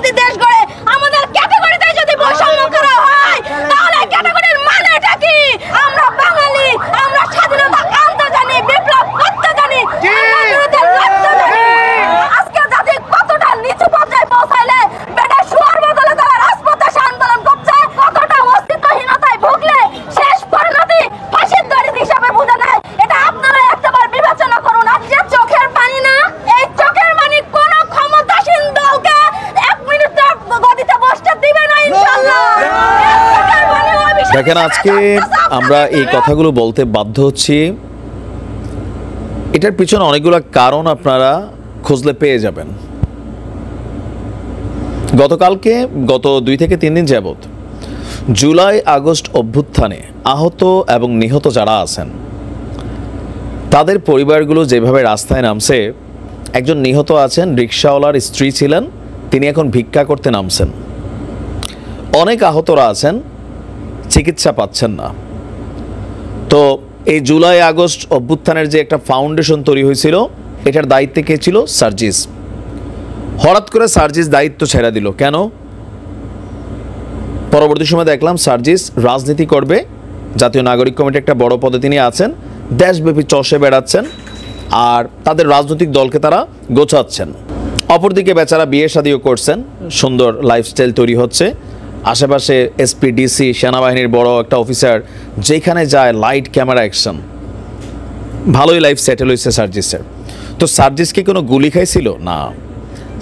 যদি দেশ গড়ে আমাদের ক্যাটাগরিতে যদি বৈষম্য করা হয় তাহলে ক্যাটাগরির মানেটা কি? আমরা বাঙালি, আমরা স্বাধীনতা আনতে জানি, বিপ্লব করতে জানি, বিরুদ্ধে লড়তে জানি। আজকে জাতি কতটা নিচু পর্যায়ে পৌঁছাইলে বেটা শুয়ার বদলে তারা রাজপথে আন্দোলন করছে, কতটা অস্তিত্বহীনতায় ভুগলে শেষ পরিণতি ফাঁসির দড়ি হিসাবে বুঝে নেয়। এটা আপনারা একবার বিবেচনা করুন। আর যে চোখের পানি না, এই চোখের পানি কোন ক্ষমতাসীন দলকে 1 মিনিটের গতিতে বসতে দিবে না ইনশাআল্লাহ। দেখেন, আজকে আমরা এই কথাগুলো বলতে বাধ্য হচ্ছি, এটার পিছনে অনেকগুলো কারণ আপনারা খুঁজলে পেয়ে যাবেন। গতকালকে গত 2 থেকে 3 দিন যাবত জুলাই আগস্ট অভ্যুত্থানে আহত এবং নিহত যারা আছেন তাদের পরিবারগুলো যেভাবে রাস্তায় নামছে, একজন নিহত আছেন, রিক্সাওয়ালার স্ত্রী ছিলেন, তিনি এখন ভিক্ষা করতে নামছেন। অনেক আহতরা আছেন, চিকিৎসা পাচ্ছেন না। তো এই জুলাই আগস্ট অভ্যুত্থানের যে একটা ফাউন্ডেশন তৈরি হয়েছিল, এটার দায়িত্বে কে ছিল? সার্জিস। হঠাৎ করে সার্জিস দায়িত্ব ছেড়ে দিল কেন? পরবর্তী সময় দেখলাম সার্জিস রাজনীতি করবে, জাতীয় নাগরিক কমিটি একটা বড় পদে তিনি আছেন, দেশব্যাপী চষে বেড়াচ্ছেন আর তাদের রাজনৈতিক দলকে তারা গোছাচ্ছেন। অপরদিকে বেচারা বিয়ে শাদিও করছেন, সুন্দর লাইফস্টাইল তৈরি হচ্ছে, আশেপাশে এসপি, ডিসি, সেনাবাহিনীর বড় একটা অফিসার যেখানে যায় লাইট ক্যামেরা অ্যাকশন, ভালোই লাইফ সেটেল হয়েছে সার্জিসের। তো সার্জিস কি কোনো গুলি খাইছিল? না।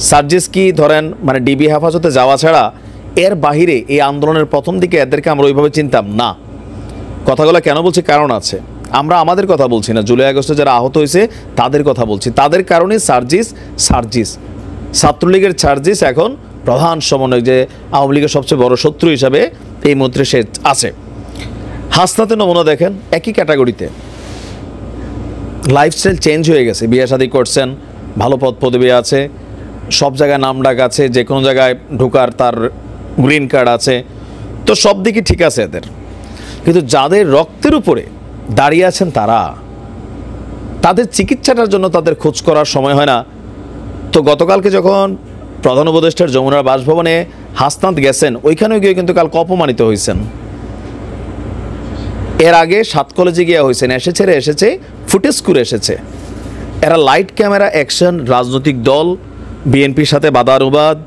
সার্জিস কি ধরেন মানে ডিবি হেফাজতে যাওয়া ছাড়া এর বাহিরে এই আন্দোলনের প্রথম দিকে এদেরকে আমরা ওইভাবে চিনতাম না। কথাগুলো কেন বলছি? কারণ আছে। আমরা আমাদের কথা বলছি না, জুলাই আগস্টে যারা আহত হয়েছে তাদের কথা বলছি। তাদের কারণে সার্জিস ছাত্রলীগের সার্জিস এখন প্রধান সমন্বয়ক, যে আওয়ামী লীগের সবচেয়ে বড় শত্রু হিসাবে এই মুহূর্তে সে আছে। হাসনাতের নমুনা দেখেন, একই ক্যাটাগরিতে, লাইফস্টাইল চেঞ্জ হয়ে গেছে, বিয়ে শাদী করছেন, ভালো পদ পদবি আছে, সব জায়গায় নাম ডাক আছে, যে কোনো জায়গায় ঢোকার তার গ্রিন কার্ড আছে, তো সব দিকে ঠিক আছে এদের। কিন্তু যাদের রক্তের উপরে দাঁড়িয়ে আছেন তাদের চিকিৎসাটার জন্য তাদের খোঁজ করার সময় হয় না। তো গতকালকে যখন প্রধান উপদেষ্টার যমুনার বাসভবনে হাসনাত গেছেন, ওইখানেও গিয়ে কিন্তু কালকে অপমানিত হয়েছেন। এর আগে 7 কলেজে গিয়ে হয়েছেন, এসেছে ফুটেজ করে এসেছে। এরা লাইট ক্যামেরা অ্যাকশন, রাজনৈতিক দল, বিএনপির সাথে বাদানুবাদ,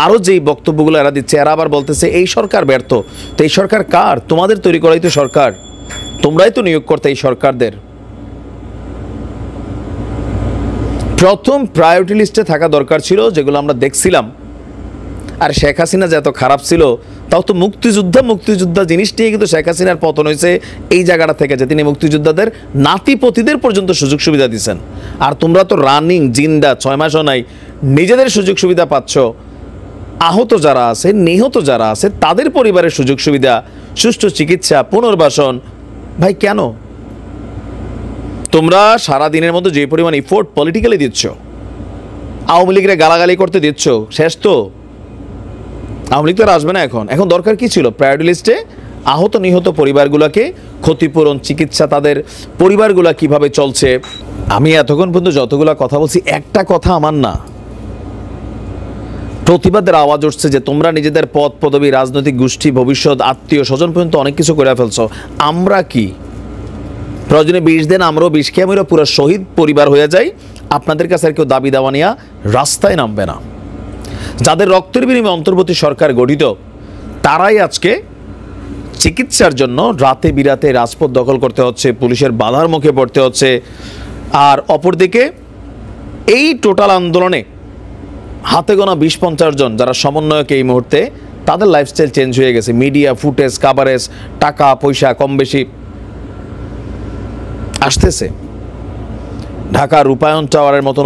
আরও যেই বক্তব্যগুলো এরা দিচ্ছে, এরা আবার বলতেছে এই সরকার ব্যর্থ। তো এই সরকার কার? তোমাদের তৈরি করাই তো সরকার, তোমরাই তো নিয়োগ করতে এই সরকারদের। প্রথম প্রায়োরিটি লিস্টে থাকা দরকার ছিল, যেগুলো আমরা দেখছিলাম। আর শেখ হাসিনা যে এত খারাপ ছিল, তাও তো মুক্তিযোদ্ধা জিনিসটিই কিন্তু শেখ হাসিনার পতন হয়েছে এই জায়গাটা থেকে, যে তিনি মুক্তিযোদ্ধাদের নাতিপতিদের পর্যন্ত সুযোগ সুবিধা দিচ্ছেন। আর তোমরা তো রানিং জিন্দা 6 মাসও নাই, নিজেদের সুযোগ সুবিধা পাচ্ছ। আহত যারা আছে, নিহত যারা আছে, তাদের পরিবারের সুযোগ সুবিধা, সুষ্ঠু চিকিৎসা, পুনর্বাসন, ভাই কেন? তোমরা সারা দিনের মধ্যে যে পরিমাণ ইফোর্ট পলিটিক্যালি দিচ্ছ, আওয়ামী লীগের গালাগালি করতে দিচ্ছ, শেষ তো? আওয়ামী লীগ তো আর আসবে না। এখন দরকার কি ছিল? প্রায়োরিটি লিস্টে আহত নিহত পরিবারগুলোকে ক্ষতিপূরণ, চিকিৎসা, তাদের পরিবারগুলো কিভাবে চলছে। আমি এতক্ষণ পর্যন্ত যতগুলো কথা বলছি, একটা কথা আমার না, প্রতিবাদের আওয়াজ উঠছে যে তোমরা নিজেদের পদ পদবী, রাজনৈতিক গোষ্ঠী, ভবিষ্যৎ, আত্মীয় স্বজন পর্যন্ত অনেক কিছু করে ফেলছো। আমরা কি প্রয়োজনে 20 দিন আমরাও 20 খেয়ে আমরা পুরো শহীদ পরিবার হয়ে যাই? আপনাদের কাছে আর কেউ দাবি দাওয়া নিয়ে রাস্তায় নামবে না। যাদের রক্তের বিনিময়ে অন্তর্বর্তী সরকার গঠিত, তারাই আজকে চিকিৎসার জন্য রাতে বিরাতে রাজপথ দখল করতে হচ্ছে, পুলিশের বাধার মুখে পড়তে হচ্ছে। আর অপরদিকে এই টোটাল আন্দোলনে হাতে গোনা 20-50 জন যারা সমন্বয়ক, এই মুহূর্তে তাদের লাইফস্টাইল চেঞ্জ হয়ে গেছে। মিডিয়া ফুটেজ, কাভারেজ, টাকা পয়সা কম বেশি আসতেছে। ঢাকা রূপায়ণ টাওয়ারের মতন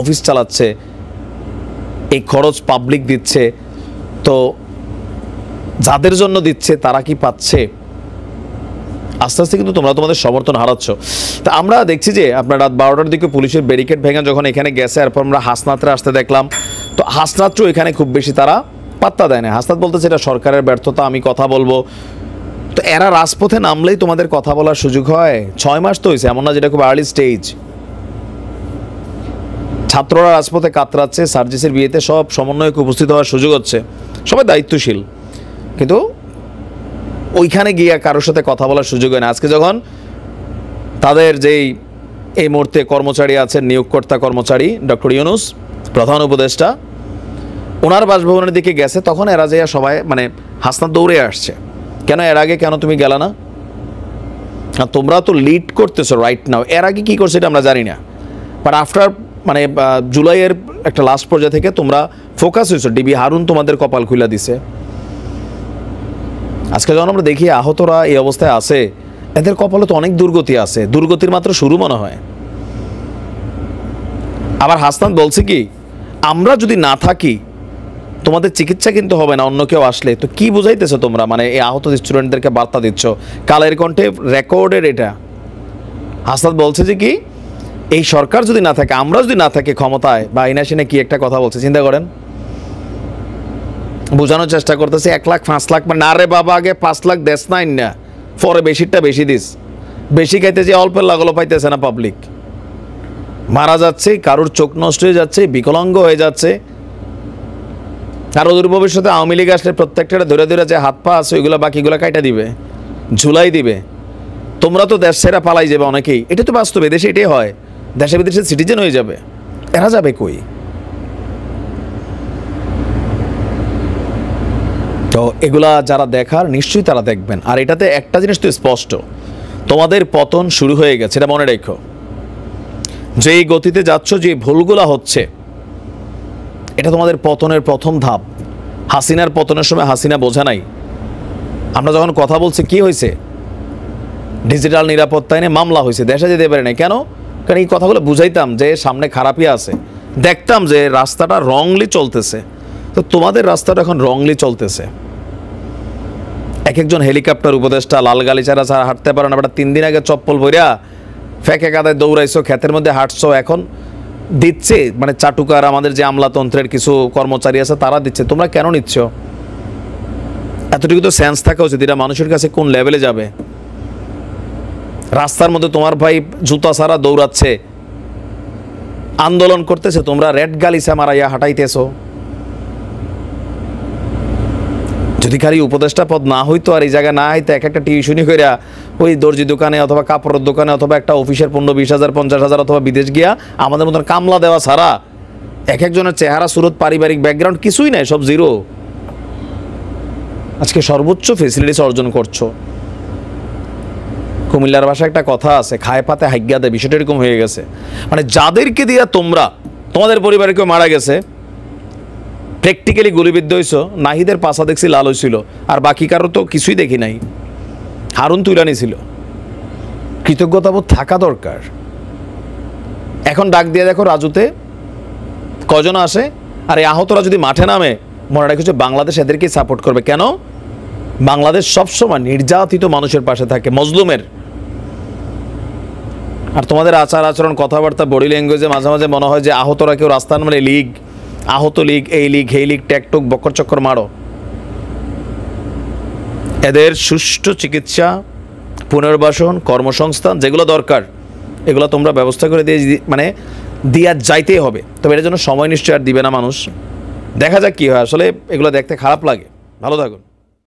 অফিস চালাচ্ছে, এই খরচ পাবলিক দিচ্ছে। তো যাদের জন্য দিচ্ছে তারা কি পাচ্ছে? আস্তে আস্তে কিন্তু তোমরা তোমাদের সমর্থন হারাচ্ছ। তা আমরা দেখছি যে আপনার রাত 12টার দিকে পুলিশের ব্যারিকেড ভেঙে যখন এখানে গেছে, এরপর আমরা হাসনাতরে আসতে দেখলাম। তো হাসনাতও এখানে খুব বেশি তারা পাত্তা দেয় না। হাসনাত বলতেছে এটা সরকারের ব্যর্থতা, আমি কথা বলবো। তো এরা রাজপথে নামলেই তোমাদের কথা বলার সুযোগ হয়? 6 মাস তো হয়েছে, এমন না যেটা খুব আর্লি স্টেজ। ছাত্ররা রাজপথে কাতরাচ্ছে, সার্জিসের বিয়েতে সব সমন্বয়ক উপস্থিত হওয়ার সুযোগ হচ্ছে, সবাই দায়িত্বশীল, কিন্তু ওইখানে গিয়ে কারোর সাথে কথা বলার সুযোগ হয় না। আজকে যখন তাদের যেই এই মুহূর্তে কর্মচারী আছেন, নিয়োগকর্তা কর্মচারী ডক্টর ইউনূস প্রধান উপদেষ্টা, ওনার বাসভবনের দিকে গেছে, তখন এরা যে সবাই মানে হাসনাত দৌড়ে আসছে, কেন এর আগে কেন তুমি গেলা না? আর তোমরা তো লিড করতেছো রাইট নাও, এর আগে কী করছে এটা আমরা জানি না, বাট আফটার মানে জুলাইয়ের একটা লাস্ট পর্যায়ে থেকে তোমরা ফোকাস হয়েছো। ডিবি হারুন তোমাদের কপাল খুলে দিছে। আজকে যখন আমরা দেখি আহতরা এই অবস্থায় আছে, এদের কপালে তো অনেক দুর্গতি আছে, দুর্গতির মাত্র শুরু মনে হয়। আবার হাসনাত বলছে কি, আমরা যদি না থাকি তোমাদের চিকিৎসা কিন্তু হবে না অন্য কেউ আসলে। তো কি বুঝাইতেছো তোমরা? মানে এই আহত স্টুডেন্টদেরকে বার্তা দিচ্ছ, কালের কণ্ঠে রেকর্ডের এটা। হাসনাত বলছে যে কি, এই সরকার যদি না থাকে, আমরা যদি না থাকি ক্ষমতায় বা আইনাসিনে, কি একটা কথা বলছে চিন্তা করেন। বোঝানোর চেষ্টা করতেছে 1 লাখ 5 লাখ, মানে না রে বাবা, আগে 5 লাখ দেশ নাই না, পরে বেশিরটা বেশি দিস। বেশি খাইতে যে অল্পের লাগলো পাইতেছে না পাবলিক, মারা যাচ্ছে, কারোর চোখ নষ্ট হয়ে যাচ্ছে, বিকলাঙ্গ হয়ে যাচ্ছে। আর ওদের ভবিষ্যতে আওয়ামী লীগ আসলে প্রত্যেকটা ধরে ধরে যে হাত পা আছে ওইগুলো বাকিগুলো কাইটা দিবে, ঝুলাই দিবে। তোমরা তো দেশ ছেড়ে পালাই যাবে অনেকেই, এটা তো বাস্তবে দেশে এটাই হয়, দেশে বিদেশে সিটিজেন হয়ে যাবে। এরা যাবে কই? তো এগুলা যারা দেখার নিশ্চয়ই তারা দেখবেন। আর এটাতে একটা জিনিস তো স্পষ্ট, তোমাদের পতন শুরু হয়ে গেছে, এটা মনে রেখো। যেই গতিতে যাচ্ছ, যে ভুলগুলা হচ্ছে, এটা তোমাদের পতনের প্রথম ধাপ। হাসিনার পতনের সময় হাসিনা বোঝা নাই। আমরা যখন কথা বলছি কি হয়েছে, ডিজিটাল নিরাপত্তা এনে মামলা হয়েছে, দেশে যেতে পারে না কেন? কারণ এই কথাগুলো বুঝাইতাম যে সামনে খারাপই আছে, দেখতাম যে রাস্তাটা রংলি চলতেছে। তো তোমাদের রাস্তাটা এখন রংলি চলতেছে। এক একজন হেলিকপ্টার উপদেষ্টা লাল গালিচারা ছাড়া হাঁটতে পারে না। বেটা 3 দিন আগে চপ্পল ভরিয়া ফেঁকে কাদায় দৌড়াইছো, ক্ষেতের মধ্যে হাঁটছো, এখন দিচ্ছে মানে চাটুকার আমাদের যে আমলাতন্ত্রের কিছু কর্মচারী আছে তারা দিচ্ছে, তোমরা কেন নিচ্ছ? এতটুকু তো সেন্স থাকা উচিত, এটা মানুষের কাছে কোন লেভেলে যাবে। রাস্তার মধ্যে তোমার ভাই জুতা ছাড়া দৌড়াচ্ছে, আন্দোলন করতেছে, তোমরা রেড গালিচা মারাইয়া হাঁটাইতেছো। যদি খালি উপদেষ্টা পদ না হইতো আর এই জায়গায় না হইতো, এক একটা টিউশনি কইরা ওই দর্জি দোকানে অথবা কাপড়ের দোকানে অথবা একটা অফিসের 15-20 হাজার 50,000 অথবা বিদেশ গিয়া আমাদের মতন কামলা দেওয়া ছাড়া এক একজনের চেহারা সুরত পারিবারিক ব্যাকগ্রাউন্ড কিছুই নাই, সব জিরো। আজকে সর্বোচ্চ ফেসিলিটিস অর্জন করছো। কুমিল্লার ভাষায় একটা কথা আছে, খায় পাতে হাইজ্ঞা দেয়, বিষয়টা এরকম হয়ে গেছে। মানে যাদেরকে দিয়া তোমরা, তোমাদের পরিবারে কেউ মারা গেছে, প্র্যাকটিক্যালি গুলিবিদ্ধ হয়েছো, নাহিদের পাশা দেখছি লাল হয়েছিল, আর বাকি কারো তো কিছুই দেখি নাই। হারুন তুইলানি ছিল, কৃতজ্ঞতাবোধ থাকা দরকার। এখন ডাক দিয়ে দেখো রাজুতে কজন আসে, আর এই আহতরা যদি মাঠে নামে, মনে রাখছো বাংলাদেশ এদেরকেই সাপোর্ট করবে। কেন? বাংলাদেশ সবসময় নির্যাতিত মানুষের পাশে থাকে, মজলুমের। আর তোমাদের আচার আচরণ, কথাবার্তা, বডি ল্যাঙ্গুয়েজে মাঝে মাঝে মনে হয় যে আহতরা কেউ রাস্তার মানে লীগ, আহত লীগ, এই লীগ, এই লীগ, ট্যাকটুক বক্কর চক্কর মারো। এদের সুষ্ঠু চিকিৎসা, পুনর্বাসন, কর্মসংস্থান যেগুলো দরকার, এগুলো তোমরা ব্যবস্থা করে দিয়ে মানে দিয়া যাইতেই হবে। তবে এটার জন্য সময় নিশ্চয় আর দিবে না মানুষ। দেখা যাক কি হয়। আসলে এগুলো দেখতে খারাপ লাগে। ভালো থাকুন।